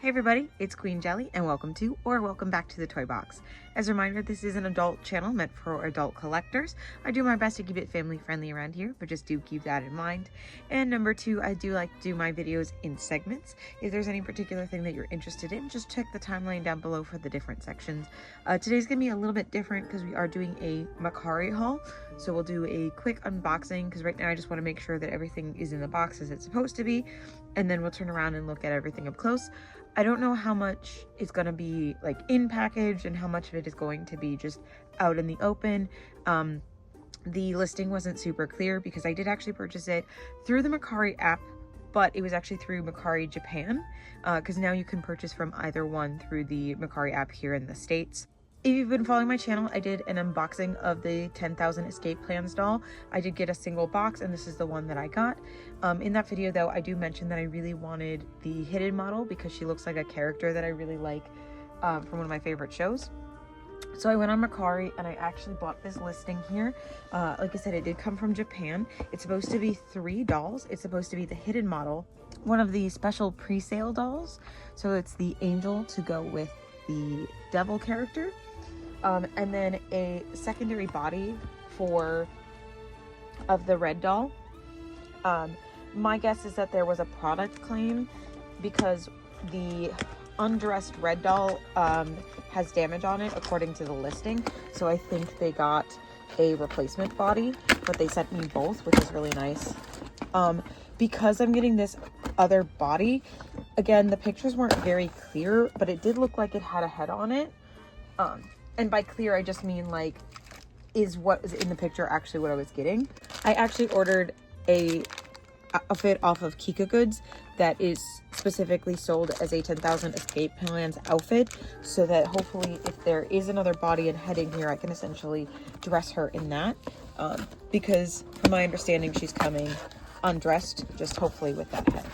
Hey everybody, it's Queen Jelly and welcome back to the Toy Box. As a reminder, this is an adult channel meant for adult collectors. I do my best to keep it family friendly around here, but just do keep that in mind. And number two, I do like to do my videos in segments. If there's any particular thing that you're interested in, just check the timeline down below for the different sections. Today's gonna be a little bit different because we are doing a Mercari haul. So we'll do a quick unboxing because right now I just want to make sure that everything is in the box as it's supposed to be. And then we'll turn around and look at everything up close. I don't know how much is going to be like in package and how much of it is going to be just out in the open. The listing wasn't super clear because I did actually purchase it through the Mercari app, but it was actually through Mercari Japan, because now you can purchase from either one through the Mercari app here in the States. If you've been following my channel, I did an unboxing of the 10,000 Escape Plans doll. I did get a single box and this is the one that I got. In that video though, I do mention that I really wanted the hidden model because she looks like a character that I really like from one of my favorite shows. So I went on Mercari and I actually bought this listing here. Like I said, it did come from Japan. It's supposed to be 3 dolls. It's supposed to be the hidden model, one of the special pre-sale dolls. So it's the angel to go with the devil character. And then a secondary body of the red doll. My guess is that there was a product claim because the undressed red doll has damage on it according to the listing. So I think they got a replacement body, but they sent me both, which is really nice. Because I'm getting this other body, again, the pictures weren't very clear, but it did look like it had a head on it. And by clear, I just mean like, is what is in the picture actually what I was getting? I actually ordered a outfit off of Kika Goods that is specifically sold as a 10,000 Escape Plans outfit, so that hopefully if there is another body and head in here, I can essentially dress her in that. Because from my understanding, she's coming undressed, just hopefully with that head.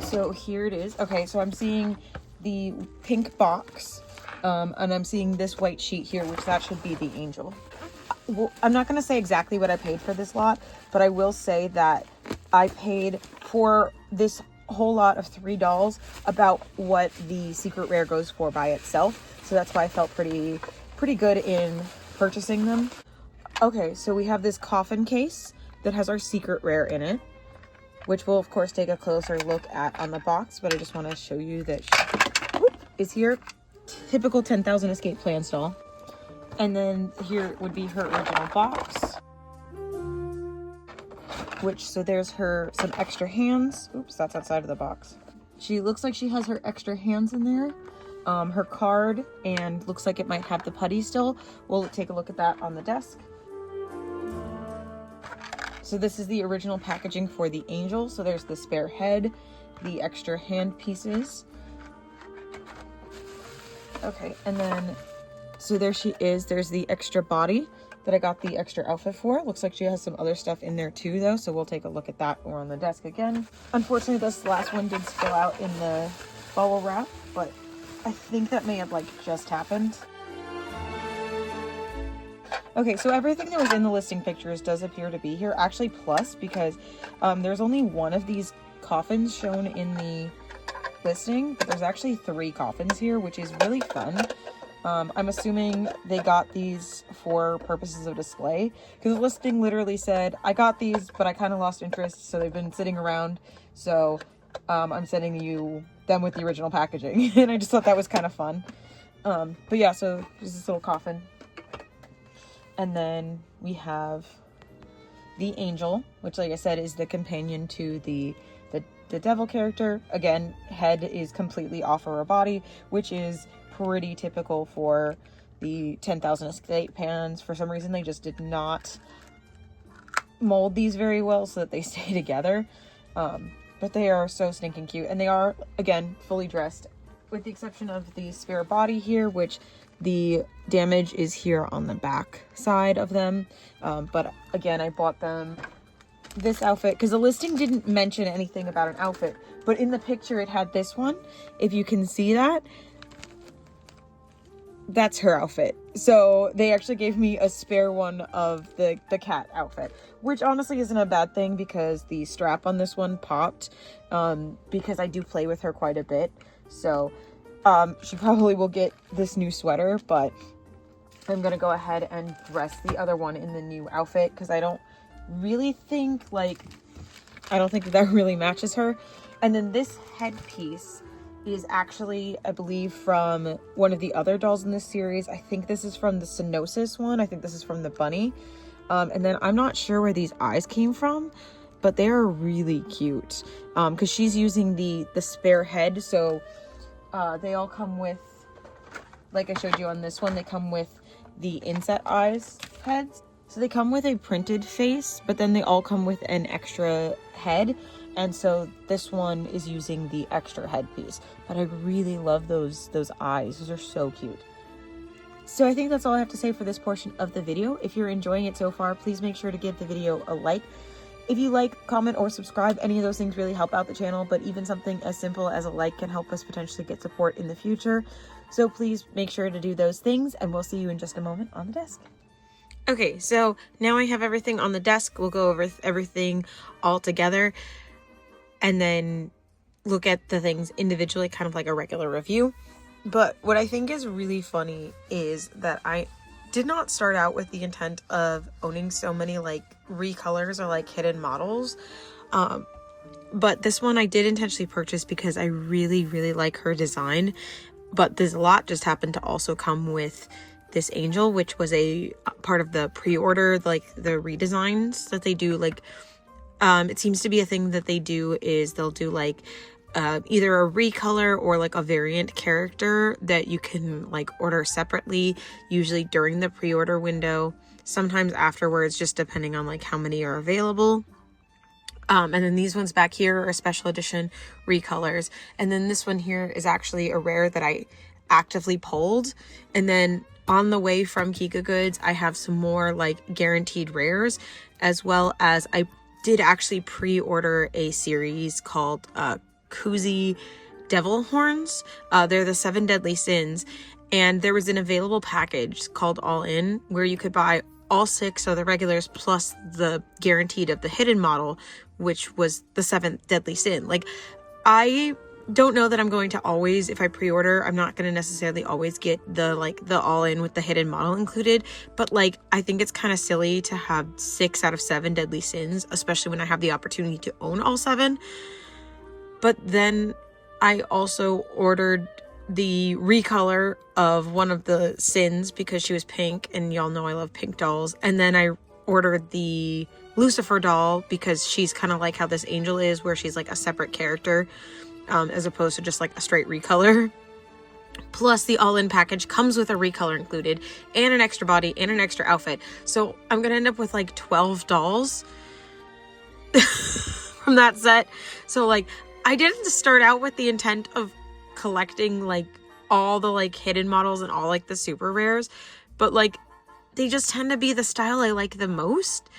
So here it is. Okay, so I'm seeing the pink box, and I'm seeing this white sheet here, which that should be the angel. Well, I'm not going to say exactly what I paid for this lot, but I will say that I paid for this whole lot of 3 dolls about what the secret rare goes for by itself. So that's why I felt pretty good in purchasing them. Okay, so we have this coffin case that has our secret rare in it, which we'll of course take a closer look at on the box, but I just want to show you that she is here. Typical 10,000 Escape Plans doll. And then here would be her original box, so there's some extra hands. Oops, that's outside of the box. She looks like she has her extra hands in there, her card, and looks like it might have the putty still. We'll take a look at that on the desk. So this is the original packaging for the angel. So there's the spare head, the extra hand pieces. Okay, and then, so there she is. There's the extra body that I got the extra outfit for. Looks like she has some other stuff in there too though, so we'll take a look at that when we're on the desk again. Unfortunately, this last one did spill out in the bubble wrap, but I think that may have like just happened. Okay, so everything that was in the listing pictures does appear to be here, actually plus, because there's only one of these coffins shown in the listing, but there's actually 3 coffins here, which is really fun. I'm assuming they got these for purposes of display, because the listing literally said, I got these, but I kind of lost interest, so they've been sitting around, so I'm sending you them with the original packaging, and I just thought that was kind of fun. But yeah, so there's this little coffin. And then we have the angel, which like I said is the companion to the devil character. Again, head is completely off of her body, which is pretty typical for the 10,000 Escape Plans. For some reason, they just did not mold these very well so that they stay together. But they are so stinking cute. And they are, again, fully dressed, with the exception of the spare body here, which the damage is here on the back side of them. But again, I bought them this outfit because the listing didn't mention anything about an outfit, but in the picture it had this one, if you can see that. that's her outfit. So they actually gave me a spare one of the cat outfit, which honestly isn't a bad thing because the strap on this one popped, because I do play with her quite a bit. So she probably will get this new sweater, but I'm gonna go ahead and dress the other one in the new outfit because I don't think that really matches her. And then this headpiece is actually, I believe, from one of the other dolls in this series. I think this is from the Cynosis one. I think this is from the bunny. And then I'm not sure where these eyes came from, but they are really cute. Because she's using the spare head. So they all come with, like I showed you on this one, they come with the inset eyes heads. So they come with a printed face, but then they all come with an extra head. And so this one is using the extra headpiece. But I really love those eyes. Those are so cute. So I think that's all I have to say for this portion of the video. If you're enjoying it so far, please make sure to give the video a like. If you like, comment, or subscribe, any of those things really help out the channel, but even something as simple as a like can help us potentially get support in the future. So please make sure to do those things, and we'll see you in just a moment on the desk. Okay, so now I have everything on the desk. We'll go over everything all together and then look at the things individually, kind of like a regular review. But what I think is really funny is that I did not start out with the intent of owning so many like recolors or like hidden models. But this one I did intentionally purchase because I really, really like her design. But this lot just happened to also come with this angel, which was a part of the pre-order, like the redesigns that they do. Like, it seems to be a thing that they do is they'll do like either a recolor or like a variant character that you can like order separately, usually during the pre-order window, sometimes afterwards, just depending on like how many are available. And then these ones back here are special edition recolors. And then this one here is actually a rare that I actively pulled. And then on the way from Kika Goods, I have some more like guaranteed rares, as well as I did actually pre-order a series called Koozie Devil Horns. They're the 7 deadly sins, and there was an available package called All In where you could buy all 6 of the regulars plus the guaranteed of the hidden model, which was the 7th deadly sin. Like, I don't know that I'm going to always, if I pre-order, I'm not going to necessarily always get the all in with the hidden model included, but like I think it's kind of silly to have 6 out of 7 deadly sins, especially when I have the opportunity to own all 7. But then I also ordered the recolor of one of the sins because she was pink, and y'all know I love pink dolls. And then I ordered the Lucifer doll because she's kind of like how this angel is, where she's like a separate character, as opposed to just like a straight recolor. Plus the all-in package comes with a recolor included and an extra body and an extra outfit. So I'm gonna end up with like 12 dolls from that set. So like I didn't start out with the intent of collecting like all the like hidden models and all like the super rares, but like they just tend to be the style I like the most,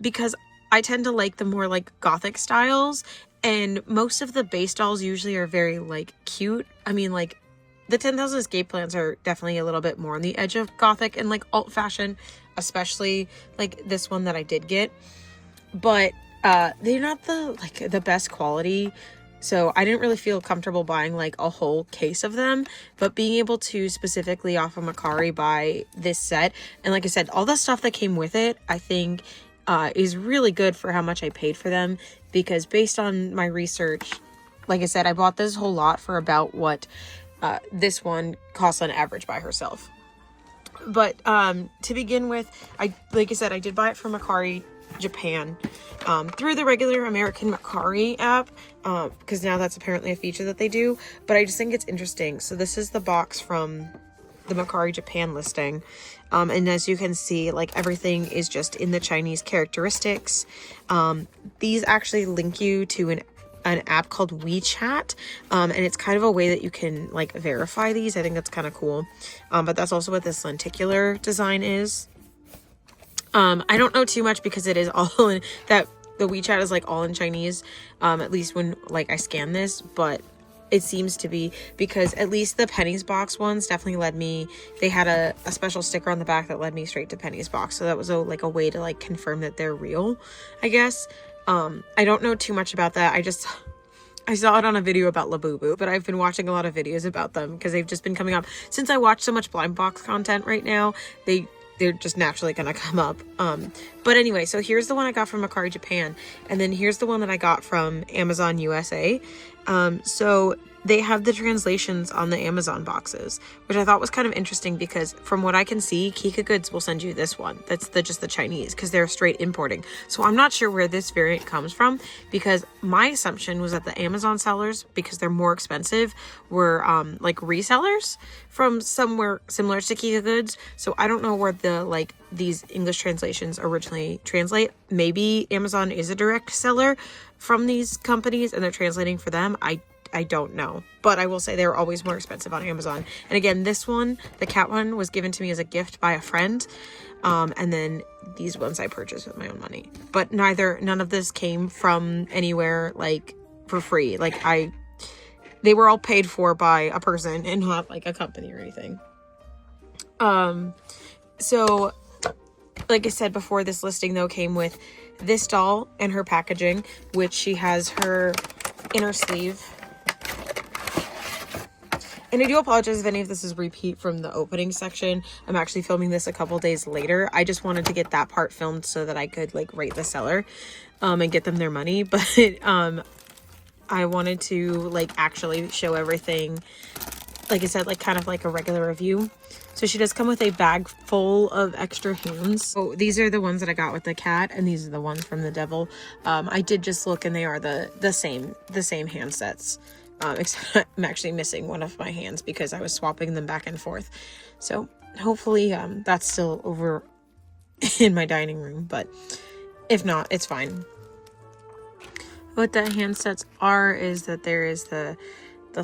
because I tend to like the more like gothic styles. And most of the base dolls usually are very, like, cute. I mean, like, the 10,000 Escape Plans are definitely a little bit more on the edge of gothic and, like, alt fashion. Especially, like, this one that I did get. But they're not the best quality. So I didn't really feel comfortable buying, like, a whole case of them. But being able to specifically off of Mercari buy this set. And like I said, all the stuff that came with it, I think is really good for how much I paid for them. Because based on my research, like I said, I bought this whole lot for about what this one costs on average by herself. But to begin with, like I said, I did buy it from Mercari Japan through the regular American Mercari app, because now that's apparently a feature that they do. But I just think it's interesting. So this is the box from the Mercari Japan listing. And as you can see, like everything is just in the Chinese characteristics. These actually link you to an app called WeChat. And it's kind of a way that you can like verify these. I think that's kind of cool. But that's also what this lenticular design is. I don't know too much because it is all in that the WeChat is like all in Chinese. At least when like I scan this, but it seems to be, because at least the Penny's box ones definitely led me, they had a special sticker on the back that led me straight to Penny's box. So that was like a way to like confirm that they're real, I guess. I don't know too much about that. I saw it on a video about Labubu, but I've been watching a lot of videos about them because they've just been coming up. Since I watch so much blind box content right now, they're just naturally gonna come up. But anyway, so here's the one I got from Mercari Japan, and then here's the one that I got from Amazon USA. So they have the translations on the Amazon boxes, which I thought was kind of interesting because from what I can see, Kika Goods will send you this one. That's just the Chinese, because they're straight importing. So I'm not sure where this variant comes from, because my assumption was that the Amazon sellers, because they're more expensive, were like resellers from somewhere similar to Kika Goods. So I don't know where the these English translations originally translate. Maybe Amazon is a direct seller from these companies and they're translating for them. I don't know, but I will say they're always more expensive on Amazon. And again, this one, the cat one, was given to me as a gift by a friend. And then these ones I purchased with my own money, but none of this came from anywhere like for free. Like they were all paid for by a person and not like a company or anything. So like I said before, this listing though came with this doll and her packaging, which she has her inner sleeve. And I do apologize if any of this is repeat from the opening section. I'm actually filming this a couple days later. I just wanted to get that part filmed so that I could like rate the seller and get them their money. But I wanted to like actually show everything, like I said, like kind of like a regular review. So she does come with a bag full of extra hands. So these are the ones that I got with the cat, and these are the ones from the devil. I did just look, and they are the same hand sets. Except I'm actually missing one of my hands because I was swapping them back and forth. So hopefully that's still over in my dining room, but if not, it's fine. What the hand sets are is that there is the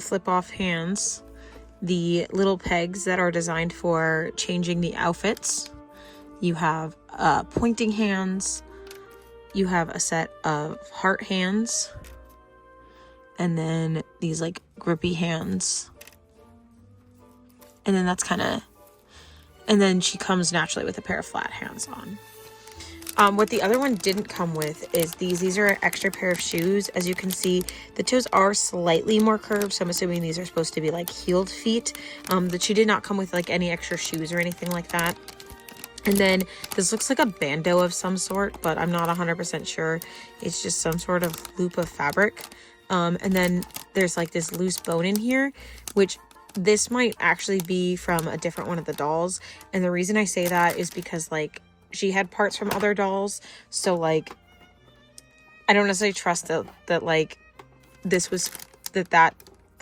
flip off hands, the little pegs that are designed for changing the outfits. You have pointing hands, you have a set of heart hands, and then these like grippy hands. And then that's and then she comes naturally with a pair of flat hands on. What the other one didn't come with is these are an extra pair of shoes. As you can see, the toes are slightly more curved, so I'm assuming these are supposed to be like heeled feet. The shoe did not come with like any extra shoes or anything like that. And then this looks like a bandeau of some sort, but I'm not 100% sure. It's just some sort of loop of fabric. And then there's like this loose bone in here, which this might actually be from a different one of the dolls. And the reason I say that is because like she had parts from other dolls. So like, I don't necessarily trust that like this was that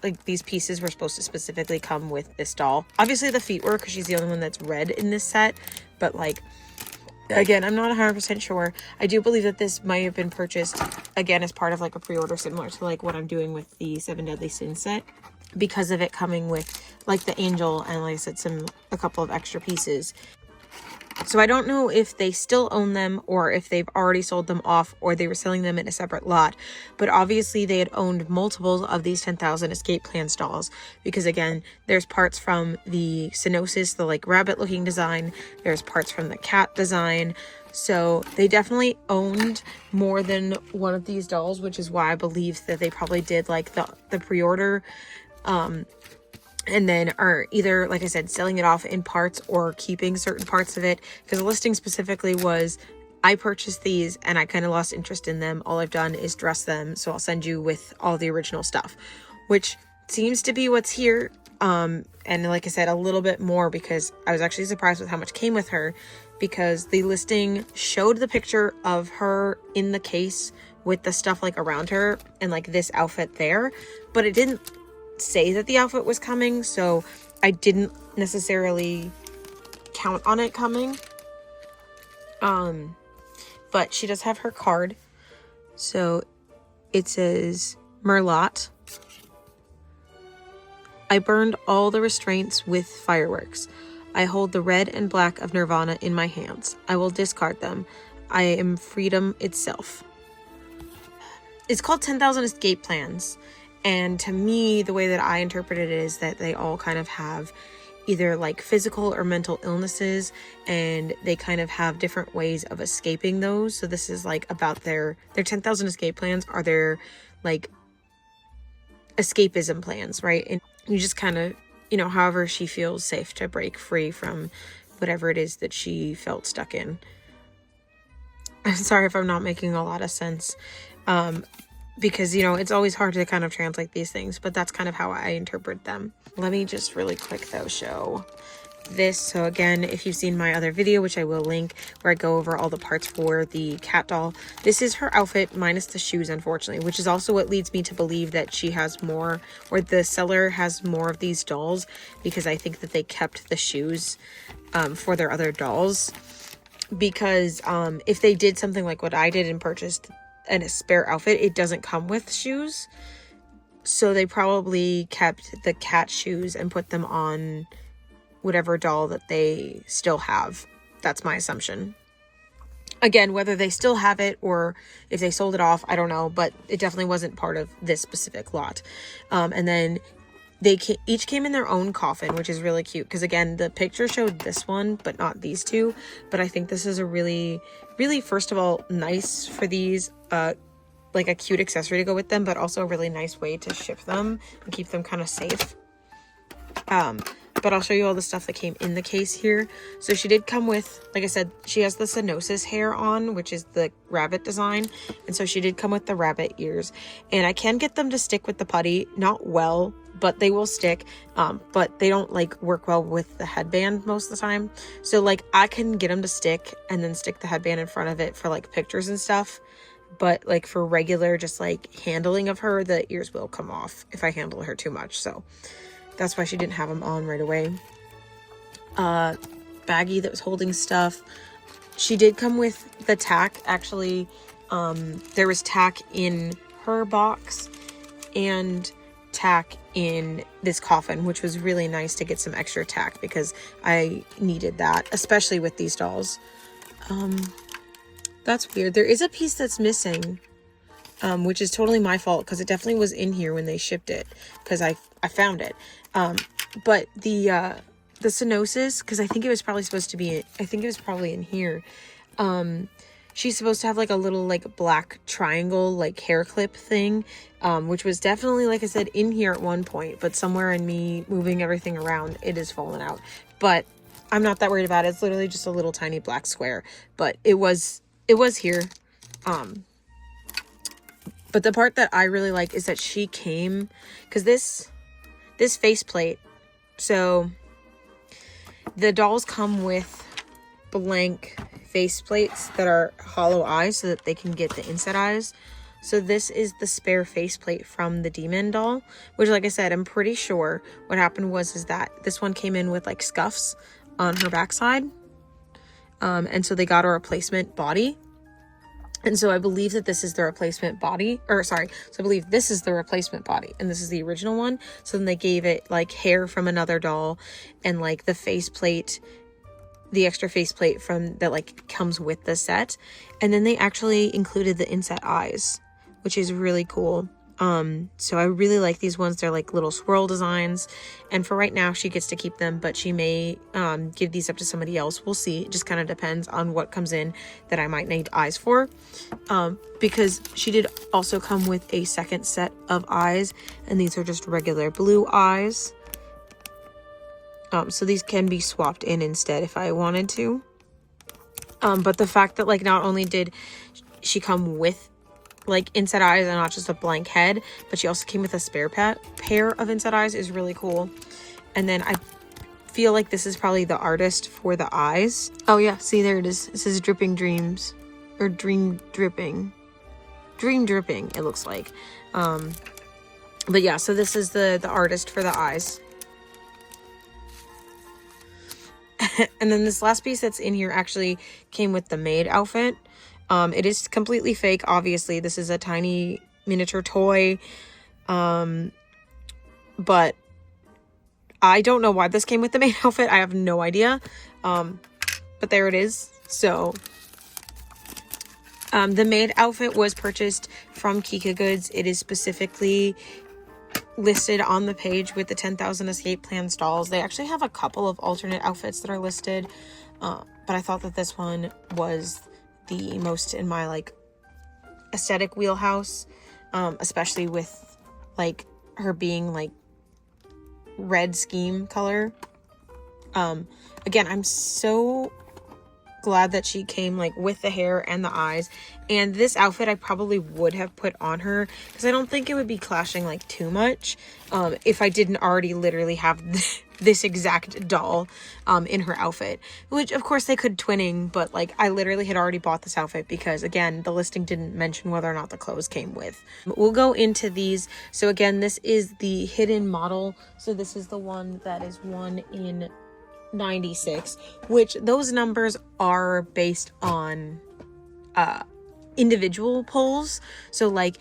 like these pieces were supposed to specifically come with this doll. Obviously the feet were, because she's the only one that's red in this set, but like, again, I'm not 100% sure. I do believe that this might have been purchased, again, as part of like a pre-order similar to like what I'm doing with the 7 Deadly Sins set, because of it coming with like the angel and like I said, a couple of extra pieces. So I don't know if they still own them or if they've already sold them off or they were selling them in a separate lot. But obviously they had owned multiples of these 10,000 Escape Plans dolls, because again, there's parts from the Cynosis, the like rabbit looking design. There's parts from the cat design. So they definitely owned more than one of these dolls, which is why I believe that they probably did like the pre-order and then are either, like I said, selling it off in parts or keeping certain parts of it, because the listing specifically was, I purchased these and I kind of lost interest in them. All I've done is dress them, so I'll send you with all the original stuff, which seems to be what's here. And like I said, a little bit more, because I was actually surprised with how much came with her, because the listing showed the picture of her in the case with the stuff like around her and like this outfit there, but it didn't say that the outfit was coming, so I didn't necessarily count on it coming. But she does have her card, so it says, Merlot, I burned all the restraints with fireworks. I hold the red and black of Nirvana in my hands. I will discard them. I am freedom itself. It's called 10,000 Escape Plans. And to me, the way that I interpreted it is that they all kind of have either like physical or mental illnesses, and they kind of have different ways of escaping those. So this is like about their 10,000 escape plans are their like escapism plans, right? And you just kind of, you know, however she feels safe to break free from whatever it is that she felt stuck in. I'm sorry if I'm not making a lot of sense. Because, you know, it's always hard to kind of translate these things, but that's kind of how I interpret them. Let me just really quick though show this. So again, if you've seen my other video, which I will link, where I go over all the parts for the cat doll, this is her outfit minus the shoes, unfortunately, which is also what leads me to believe that she has more, or the seller has more of these dolls, because I think that they kept the shoes for their other dolls. Because if they did something like what I did and purchased a spare outfit, it doesn't come with shoes. So they probably kept the cat shoes and put them on whatever doll that they still have. That's my assumption. Again, whether they still have it or if they sold it off, I don't know, but it definitely wasn't part of this specific lot. And then they each came in their own coffin, which is really cute, because again, the picture showed this one but not these two. But I think this is a really, really, first of all, nice for these, like a cute accessory to go with them, but also a really nice way to ship them and keep them kind of safe. But I'll show you all the stuff that came in the case here. So she did come with, like I said, she has the cynosis hair on, which is the rabbit design. And so she did come with the rabbit ears. And I can get them to stick with the putty, not well, but they will stick. But they don't like work well with the headband most of the time. So like I can get them to stick and then stick the headband in front of it for like pictures and stuff. But like for regular, just like handling of her, the ears will come off if I handle her too much. So that's why she didn't have them on right away. Baggie that was holding stuff. She did come with the tack. Actually, there was tack in her box and tack in this coffin, which was really nice to get some extra tack because I needed that, especially with these dolls. That's weird. There is a piece that's missing, which is totally my fault because it definitely was in here when they shipped it because I found it. But the cynosis, because I think it was probably supposed to be, I think it was probably in here. She's supposed to have like a little like black triangle like hair clip thing, which was definitely, like I said, in here at one point, but somewhere in me moving everything around, it has fallen out. But I'm not that worried about it. It's literally just a little tiny black square, but it was here. But the part that I really like is that she came, because this faceplate, so the dolls come with blank faceplates that are hollow eyes so that they can get the inside eyes. So this is the spare faceplate from the demon doll, which, like I said, I'm pretty sure what happened is that this one came in with like scuffs on her backside. And so they got a replacement body. And so I believe that this is the replacement body, so I believe this is the replacement body and this is the original one. So then they gave it like hair from another doll and like the faceplate, the extra faceplate from that like comes with the set. And then they actually included the inset eyes, which is really cool. So I really like these ones. They're like little swirl designs, and for right now she gets to keep them, but she may give these up to somebody else. We'll see. It just kind of depends on what comes in that I might need eyes for, because she did also come with a second set of eyes, and these are just regular blue eyes. So these can be swapped in instead if I wanted to. But the fact that like not only did she come with like inside eyes and not just a blank head, but she also came with a spare pair of inside eyes is really cool. And then I feel like this is probably the artist for the eyes. Oh yeah, see, there it is. It says dripping dreams, or dream dripping, it looks like. But yeah, so this is the artist for the eyes. And then this last piece that's in here actually came with the maid outfit. It is completely fake, obviously. This is a tiny miniature toy. But I don't know why this came with the maid outfit. I have no idea. But there it is. So the maid outfit was purchased from Kika Goods. It is specifically listed on the page with the 10,000 escape plans dolls. They actually have a couple of alternate outfits that are listed, but I thought that this one was the most in my like aesthetic wheelhouse, especially with like her being like red scheme color. Again, I'm so glad that she came like with the hair and the eyes, and this outfit I probably would have put on her because I don't think it would be clashing like too much if I didn't already literally have this exact doll in her outfit, which of course they could twinning, but like I literally had already bought this outfit because again the listing didn't mention whether or not the clothes came with. We'll go into these. So again, this is the hidden model, so this is the one that is one in 96, which those numbers are based on individual pulls. So like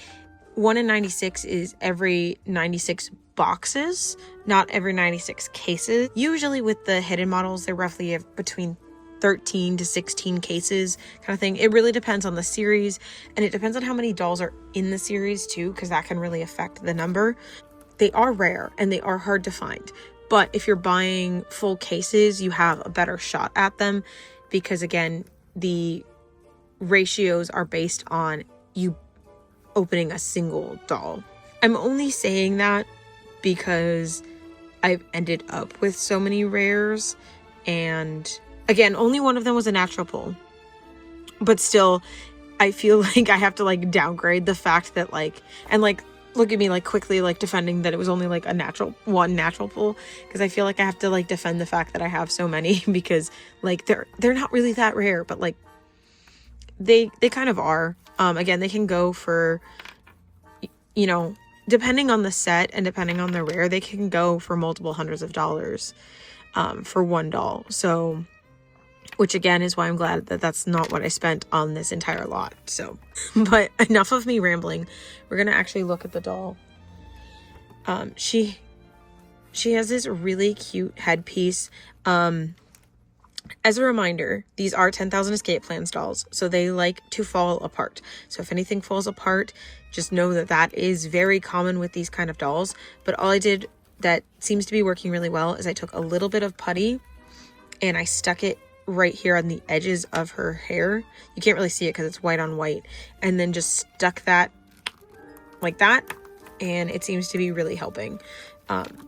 1 in 96 is every 96 boxes, not every 96 cases. Usually with the hidden models, they roughly have between 13 to 16 cases kind of thing. It really depends on the series, and it depends on how many dolls are in the series too, because that can really affect the number. They are rare and they are hard to find, but if you're buying full cases, you have a better shot at them because again, the ratios are based on you opening a single doll. I'm only saying that because I've ended up with so many rares, and again, only one of them was a natural pull, but still I feel like I have to like downgrade the fact that like, and like look at me like quickly like defending that it was only like a natural pull, because I feel like I have to like defend the fact that I have so many because like they're not really that rare, but like they kind of are. Again, they can go for, you know, depending on the set and depending on the rare, they can go for multiple hundreds of dollars for one doll. So, which again is why I'm glad that that's not what I spent on this entire lot. So, but enough of me rambling. We're gonna actually look at the doll. She has this really cute headpiece. As a reminder, these are 10,000 escape plans dolls, so they like to fall apart. So if anything falls apart, just know that that is very common with these kind of dolls. But all I did that seems to be working really well is I took a little bit of putty and I stuck it right here on the edges of her hair. You can't really see it because it's white on white, and then just stuck that like that, and it seems to be really helping.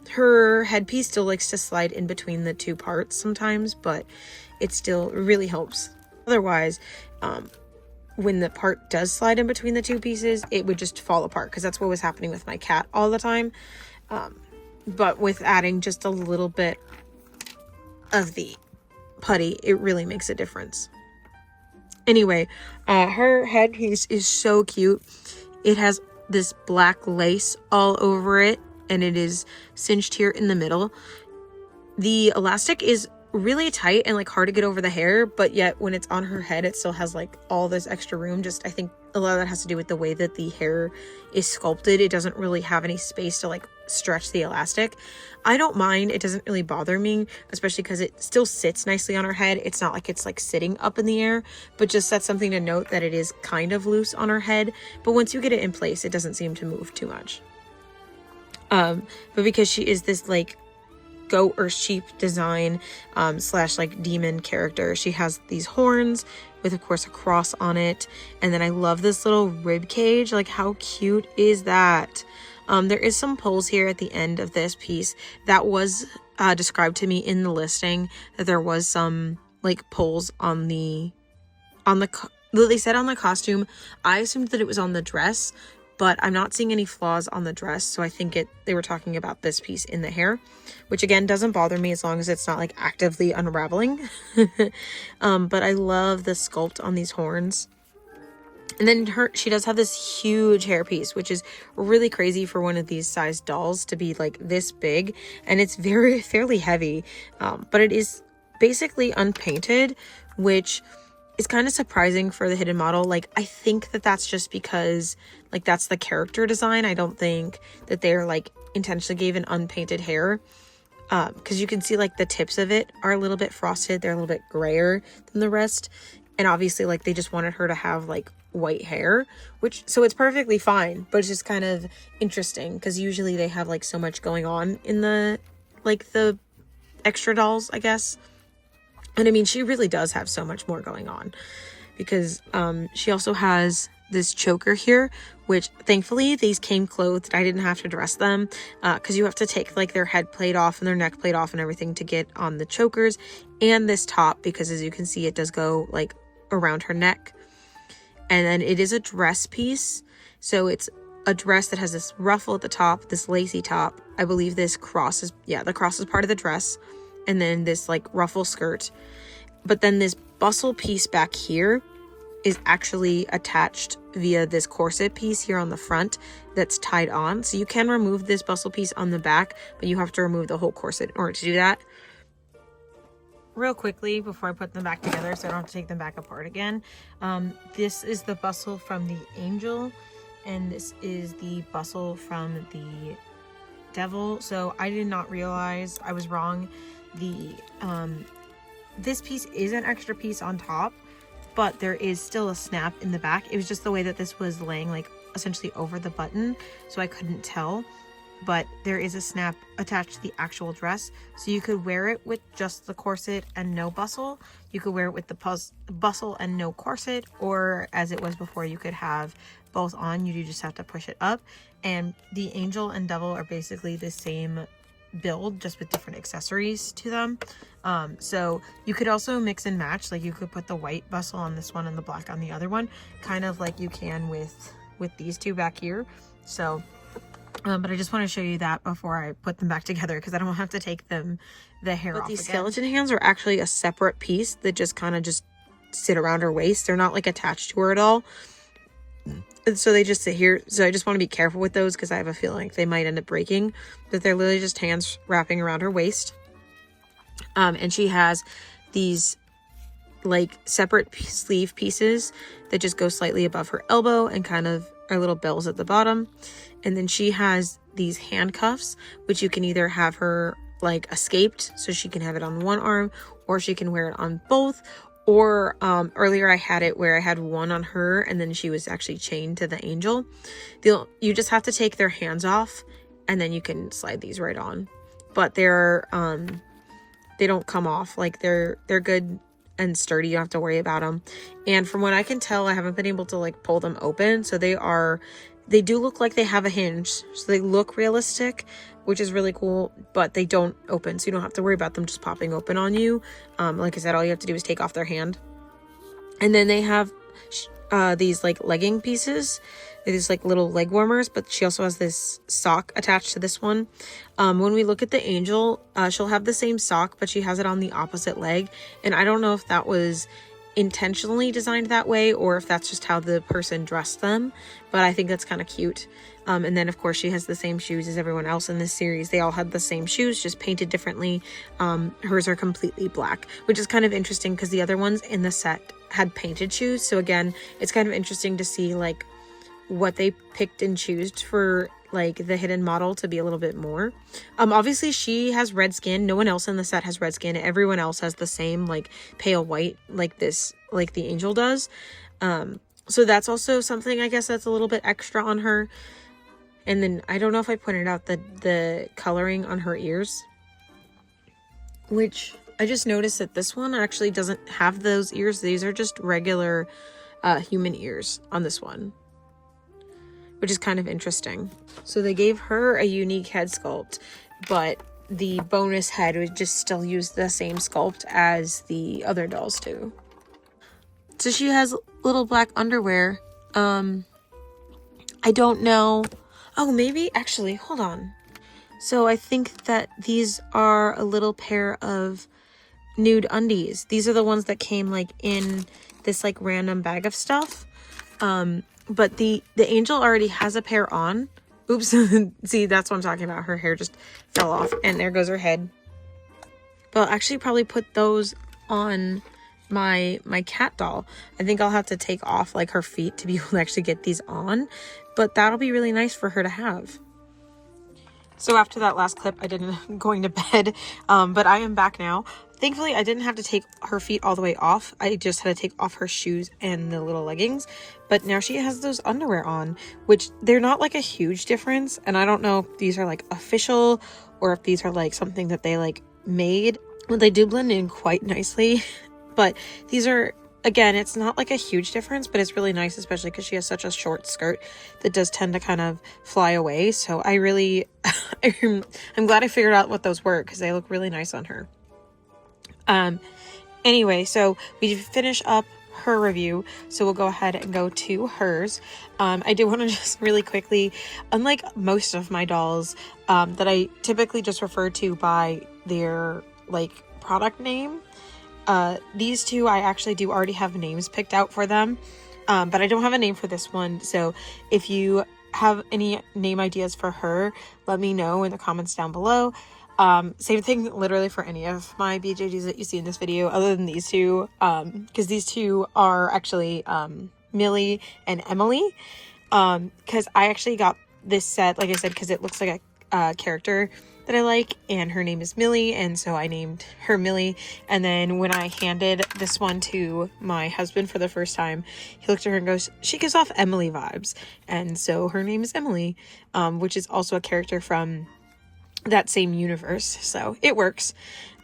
Her headpiece still likes to slide in between the two parts sometimes, but it still really helps. Otherwise, when the part does slide in between the two pieces, it would just fall apart, because that's what was happening with my cat all the time. But with adding just a little bit of the putty, it really makes a difference. Anyway, her headpiece is so cute. It has this black lace all over it, and it is cinched here in the middle. The elastic is really tight and like hard to get over the hair, but yet when it's on her head, it still has like all this extra room. Just I think a lot of that has to do with the way that the hair is sculpted. It doesn't really have any space to like stretch the elastic. I don't mind. It doesn't really bother me, especially because it still sits nicely on her head. It's not like it's like sitting up in the air, but just that's something to note, that it is kind of loose on her head. But once you get it in place, it doesn't seem to move too much. But because she is this like goat or sheep design slash like demon character, she has these horns with of course a cross on it, and then I love this little rib cage. Like, how cute is that? There is some pulls here at the end of this piece that was described to me in the listing, that there was some like pulls on the they said on the costume. I assumed that it was on the dress, but I'm not seeing any flaws on the dress, so I think they were talking about this piece in the hair, which again doesn't bother me as long as it's not like actively unraveling. But I love the sculpt on these horns. And then she does have this huge hairpiece, which is really crazy for one of these size dolls to be like this big, and it's fairly heavy, but it is basically unpainted, which is kind of surprising for the hidden model. Like, I think that that's just because like that's the character design. I don't think that they're like intentionally gave an unpainted hair, because you can see like the tips of it are a little bit frosted. They're a little bit grayer than the rest, and obviously like they just wanted her to have like white hair, so it's perfectly fine, but it's just kind of interesting because usually they have like so much going on in the extra dolls, I guess. And I mean, she really does have so much more going on because she also has this choker here, which thankfully these came clothed. I didn't have to dress them because you have to take like their head plate off and their neck plate off and everything to get on the chokers and this top, because as you can see, it does go like around her neck. And then it is a dress piece, so it's a dress that has this ruffle at the top, this lacy top. I believe this cross is, yeah, the cross is part of the dress, and then this like ruffle skirt. But then this bustle piece back here is actually attached via this corset piece here on the front that's tied on. So you can remove this bustle piece on the back, but you have to remove the whole corset in order to do that. Real quickly before I put them back together so I don't have to take them back apart again, this is the bustle from the angel, and this is the bustle from the devil. So I did not realize, I was wrong. This piece is an extra piece on top, but there is still a snap in the back. It was just the way that this was laying like essentially over the button, so I couldn't tell. But there is a snap attached to the actual dress, so you could wear it with just the corset and no bustle. You could wear it with the bustle and no corset, or as it was before, you could have both on. You do just have to push it up. And the angel and devil are basically the same build, just with different accessories to them. So you could also mix and match, like you could put the white bustle on this one and the black on the other one, kind of like you can with these two back here. So but I just want to show you that before I put them back together, because I don't have to take the hair off. But these skeleton hands are actually a separate piece that just kind of just sit around her waist. They're not like attached to her at all. And so they just sit here. So I just want to be careful with those because I have a feeling like they might end up breaking. But they're literally just hands wrapping around her waist. And she has these like separate sleeve pieces that just go slightly above her elbow and kind of are little bells at the bottom. And then she has these handcuffs, which you can either have her like escaped, so she can have it on one arm, or she can wear it on both. Or earlier I had it where I had one on her and then she was actually chained to the angel. You just have to take their hands off and then you can slide these right on. But they're they don't come off. Like they're good and sturdy. You don't have to worry about them. And from what I can tell, I haven't been able to like pull them open, so they do look like they have a hinge, so they look realistic, which is really cool, but they don't open, so you don't have to worry about them just popping open on you. Like I said, all you have to do is take off their hand. And then they have these like legging pieces, these like little leg warmers, but she also has this sock attached to this one. When we look at the angel, she'll have the same sock, but she has it on the opposite leg, and I don't know if that was intentionally designed that way or if that's just how the person dressed them, but I think that's kind of cute. And then of course she has the same shoes as everyone else in this series. They all had the same shoes, just painted differently. Hers are completely black, which is kind of interesting because the other ones in the set had painted shoes. So again, it's kind of interesting to see like what they picked and chose for like the hidden model to be a little bit more. Obviously she has red skin. No one else in the set has red skin. Everyone else has the same like pale white like this, like the angel does. So that's also something, I guess, that's a little bit extra on her. And then I don't know if I pointed out the coloring on her ears, which I just noticed that this one actually doesn't have those ears. These are just regular human ears on this one, which is kind of interesting. So they gave her a unique head sculpt, but the bonus head would just still use the same sculpt as the other dolls do. So she has little black underwear. I don't know. Oh, maybe actually, hold on. So I think that these are a little pair of nude undies. These are the ones that came like in this like random bag of stuff. But the angel already has a pair on. Oops. See, that's what I'm talking about. Her hair just fell off and there goes her head. But I'll actually probably put those on my cat doll. I think I'll have to take off like her feet to be able to actually get these on, but that'll be really nice for her to have. So after that last clip, I didn't going to bed, but I am back now. Thankfully, I didn't have to take her feet all the way off. I just had to take off her shoes and the little leggings. But now she has those underwear on, which they're not like a huge difference. And I don't know if these are like official or if these are like something that they like made. Well, they do blend in quite nicely. But these are, again, it's not like a huge difference, but it's really nice, especially because she has such a short skirt that does tend to kind of fly away. So I really, I'm glad I figured out what those were because they look really nice on her. Anyway, so we finish up her review, so we'll go ahead and go to hers. I do want to just really quickly, unlike most of my dolls that I typically just refer to by their like product name, these two I actually do already have names picked out for them, but I don't have a name for this one. So if you have any name ideas for her, let me know in the comments down below. Same thing literally for any of my BJDs that you see in this video, other than these two, because these two are actually Millie and Emily, because I actually got this set, like I said, because it looks like a character that I like, and her name is Millie, and so I named her Millie. And then when I handed this one to my husband for the first time, he looked at her and goes, she gives off Emily vibes, and so her name is Emily, which is also a character from that same universe, so it works.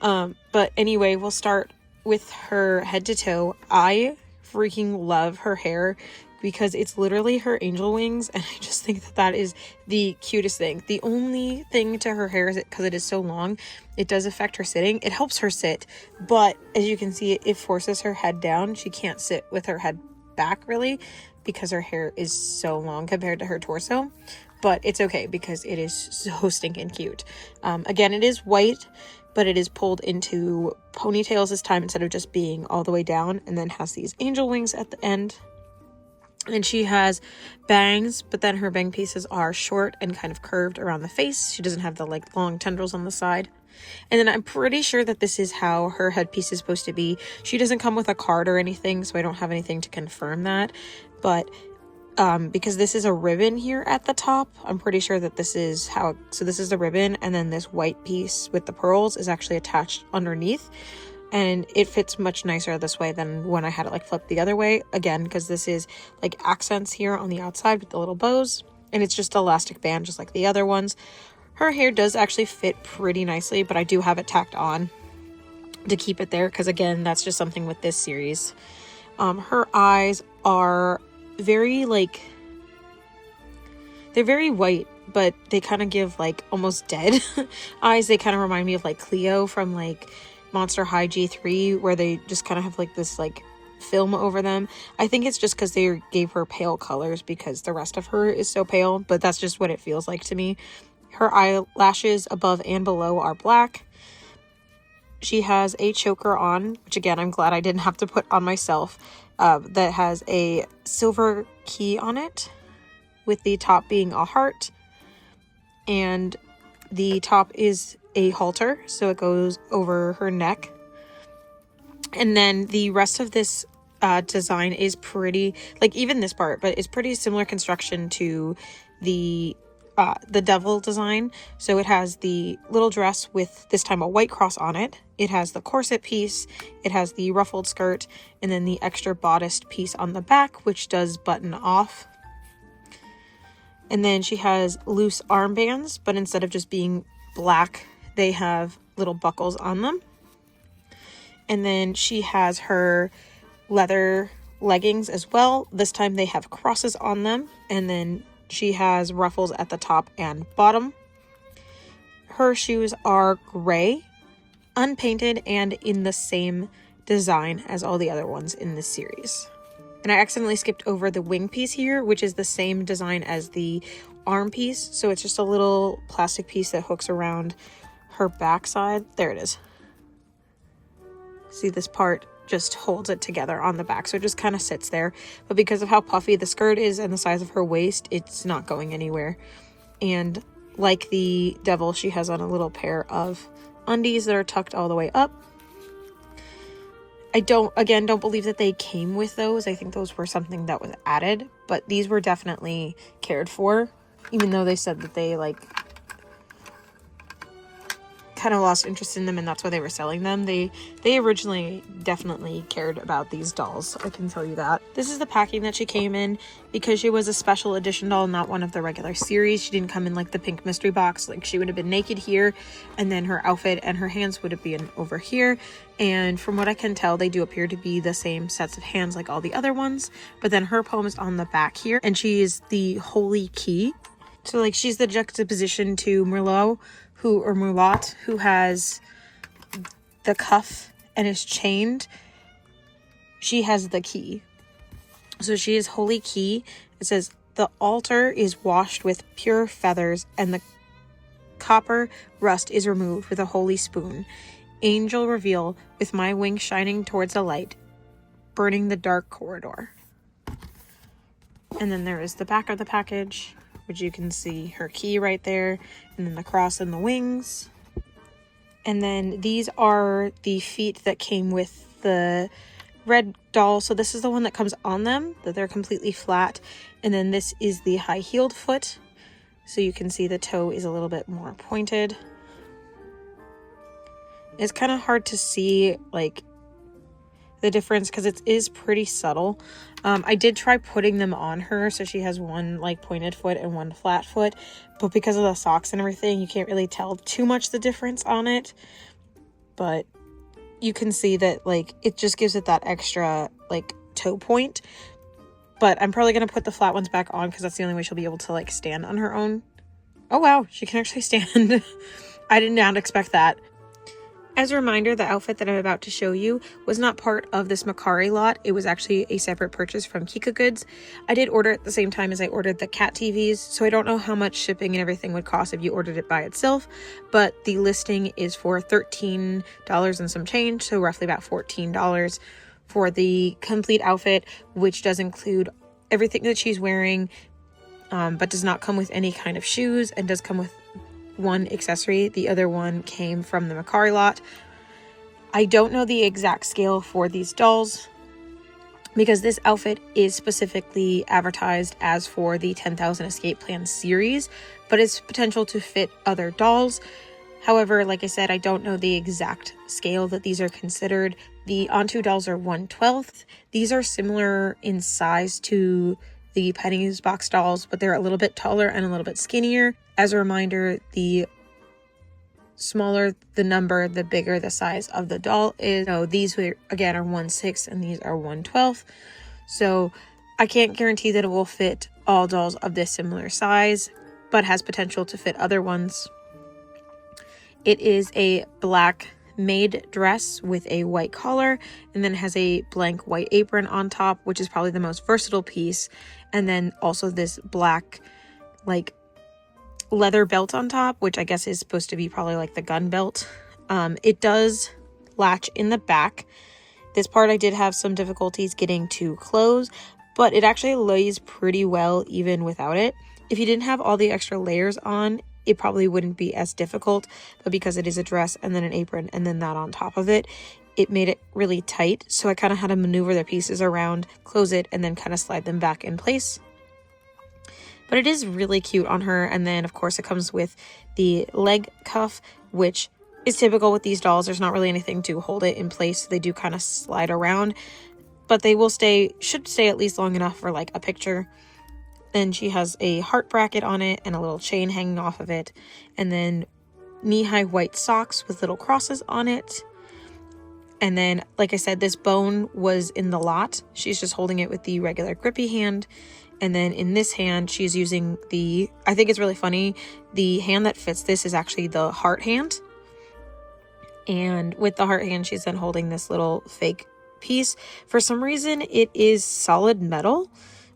But anyway, we'll start with her head to toe. I freaking love her hair because it's literally her angel wings, and I just think that that is the cutest thing. The only thing to her hair is because it is so long, it does affect her sitting. It helps her sit, but as you can see, it forces her head down. She can't sit with her head back really because her hair is so long compared to her torso. But it's okay because it is so stinking cute. Again, it is white, but it is pulled into ponytails this time instead of just being all the way down, and then has these angel wings at the end. And she has bangs, but then her bang pieces are short and kind of curved around the face. She doesn't have the like long tendrils on the side. And then I'm pretty sure that this is how her headpiece is supposed to be. She doesn't come with a card or anything, so I don't have anything to confirm that. But because this is a ribbon here at the top, I'm pretty sure that this is how, so this is the ribbon, and then this white piece with the pearls is actually attached underneath, and it fits much nicer this way than when I had it like flipped the other way, again because this is like accents here on the outside with the little bows, and it's just elastic band just like the other ones. Her hair does actually fit pretty nicely, but I do have it tacked on to keep it there because again, that's just something with this series. Her eyes are very like, they're very white, but they kind of give like almost dead eyes. They kind of remind me of like Cleo from like Monster High G3, where they just kind of have like this like film over them. I think it's just because they gave her pale colors because the rest of her is so pale, but that's just what it feels like to me. Her eyelashes above and below are black. She has a choker on, which again, I'm glad I didn't have to put on myself, that has a silver key on it, with the top being a heart, and the top is a halter, so it goes over her neck. And then the rest of this design is pretty, like even this part, but it's pretty similar construction to the devil design. So it has the little dress with this time a white cross on it. It has the corset piece, it has the ruffled skirt, and then the extra bodice piece on the back, which does button off. And then she has loose armbands, but instead of just being black, they have little buckles on them. And then she has her leather leggings as well. This time they have crosses on them, and then she has ruffles at the top and bottom. Her shoes are gray, unpainted, and in the same design as all the other ones in this series. And I accidentally skipped over the wing piece here, which is the same design as the arm piece. So it's just a little plastic piece that hooks around her backside. There it is. See, this part just holds it together on the back, so it just kind of sits there. But because of how puffy the skirt is and the size of her waist, it's not going anywhere. And like the devil, she has on a little pair of undies that are tucked all the way up. I don't believe that they came with those. I think those were something that was added, but these were definitely cared for, even though they said that they like kind of lost interest in them, and that's why they were selling them. They originally definitely cared about these dolls, I can tell you that. This is the packing that she came in, because she was a special edition doll, not one of the regular series. She didn't come in like the pink mystery box. Like, she would have been naked here, and then her outfit and her hands would have been over here. And from what I can tell, they do appear to be the same sets of hands like all the other ones, but then her poem is on the back here, and she is the holy key. So like, she's the juxtaposition to Merlot, Merlot, who has the cuff and is chained. She has the key. So she is holy key. It says, the altar is washed with pure feathers, and the copper rust is removed with a holy spoon. Angel reveal, with my wings shining towards the light, burning the dark corridor. And then there is the back of the package, which you can see her key right there, and then the cross and the wings. And then these are the feet that came with the red doll. So this is the one that comes on them, that they're completely flat. And then this is the high-heeled foot. So you can see the toe is a little bit more pointed. It's kind of hard to see like the difference because it is pretty subtle. I did try putting them on her, so she has one like pointed foot and one flat foot, but because of the socks and everything, you can't really tell too much the difference on it. But you can see that like it just gives it that extra like toe point. But I'm probably gonna put the flat ones back on because that's the only way she'll be able to like stand on her own. Oh wow, she can actually stand. I did not expect that. As a reminder, the outfit that I'm about to show you was not part of this Mercari lot. It was actually a separate purchase from Kika Goods. I did order it at the same time as I ordered the cat TVs, so I don't know how much shipping and everything would cost if you ordered it by itself, but the listing is for $13 and some change, so roughly about $14 for the complete outfit, which does include everything that she's wearing, but does not come with any kind of shoes, and does come with one accessory. The other one came from the Mercari lot. I don't know the exact scale for these dolls because this outfit is specifically advertised as for the 10,000 Escape Plan series, but it's potential to fit other dolls. However, like I said, I don't know the exact scale that these are considered. The Onto dolls are 1/12. These are similar in size to the Penny's box dolls, but they're a little bit taller and a little bit skinnier. As a reminder, the smaller the number, the bigger the size of the doll is. So these again are 1/6 and these are 1/12. So I can't guarantee that it will fit all dolls of this similar size, but has potential to fit other ones. It is a black maid dress with a white collar, and then has a blank white apron on top, which is probably the most versatile piece. And then also this black like leather belt on top, which I guess is supposed to be probably like the gun belt. It does latch in the back. This part I did have some difficulties getting to close, but it actually lays pretty well even without it. If you didn't have all the extra layers on, it probably wouldn't be as difficult, but because it is a dress and then an apron and then that on top of it, it made it really tight. So I kind of had to maneuver the pieces around, close it, and then kind of slide them back in place. But it is really cute on her. And then of course it comes with the leg cuff, which is typical with these dolls. There's not really anything to hold it in place. So they do kind of slide around, but they will should stay at least long enough for like a picture. Then she has a heart bracket on it and a little chain hanging off of it. And then knee-high white socks with little crosses on it. And then, like I said, this bone was in the lot. She's just holding it with the regular grippy hand. And then in this hand, she's using I think it's really funny, the hand that fits this is actually the heart hand. And with the heart hand, she's then holding this little fake piece. For some reason, it is solid metal,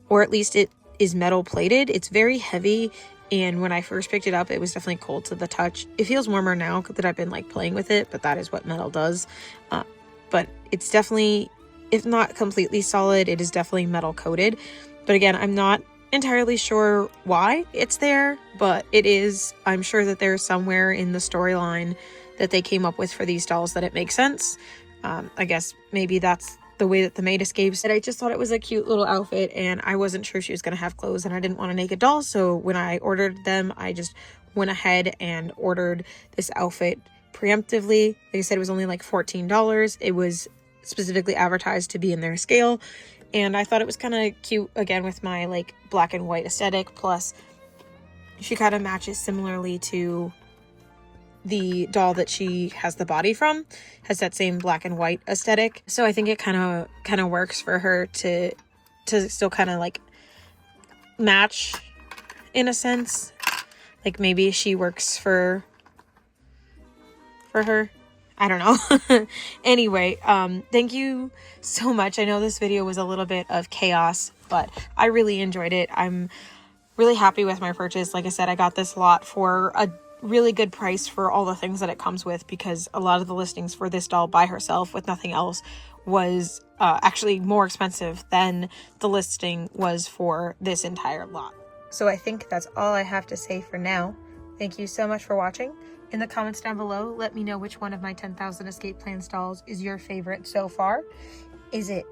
or at least it is metal plated. It's very heavy, and when I first picked it up, it was definitely cold to the touch. It feels warmer now that I've been like playing with it, but that is what metal does. But it's definitely, if not completely solid, it is definitely metal coated. But again, I'm not entirely sure why it's there, but it is. I'm sure that there's somewhere in the storyline that they came up with for these dolls that it makes sense. I guess maybe that's the way that the maid escapes. And I just thought it was a cute little outfit, and I wasn't sure she was going to have clothes, and I didn't want a naked doll. So when I ordered them, I just went ahead and ordered this outfit preemptively. Like I said, it was only like $14. It was specifically advertised to be in their scale, and I thought it was kind of cute, again, with my like black and white aesthetic. Plus she kind of matches similarly to the doll that she has the body from, has that same black and white aesthetic. So I think it kind of works for her to still kind of like match in a sense. Like maybe she works for her. I don't know. Anyway, thank you so much. I know this video was a little bit of chaos, but I really enjoyed it. I'm really happy with my purchase. Like I said, I got this lot for a really good price for all the things that it comes with, because a lot of the listings for this doll by herself with nothing else was actually more expensive than the listing was for this entire lot. So I think that's all I have to say for now. Thank you so much for watching. In the comments down below, let me know which one of my 10,000 escape plan dolls is your favorite so far. Is it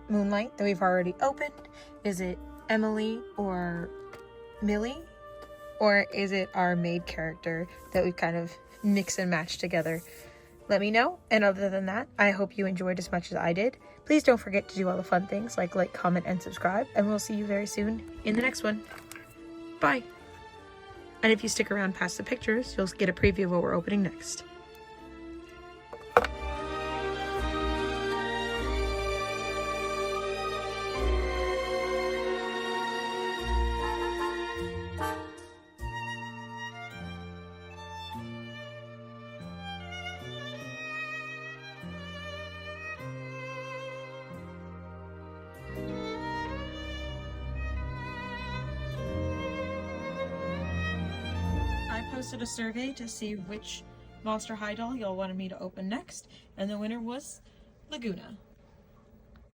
Moonlight that we've already opened? Is it Emily or Millie? Or is it our maid character that we've kind of mix and match together? Let me know. And other than that, I hope you enjoyed as much as I did. Please don't forget to do all the fun things like, comment, and subscribe. And we'll see you very soon in the next one. Bye. And if you stick around past the pictures, you'll get a preview of what we're opening next. I posted a survey to see which Monster High doll y'all wanted me to open next, and the winner was Laguna.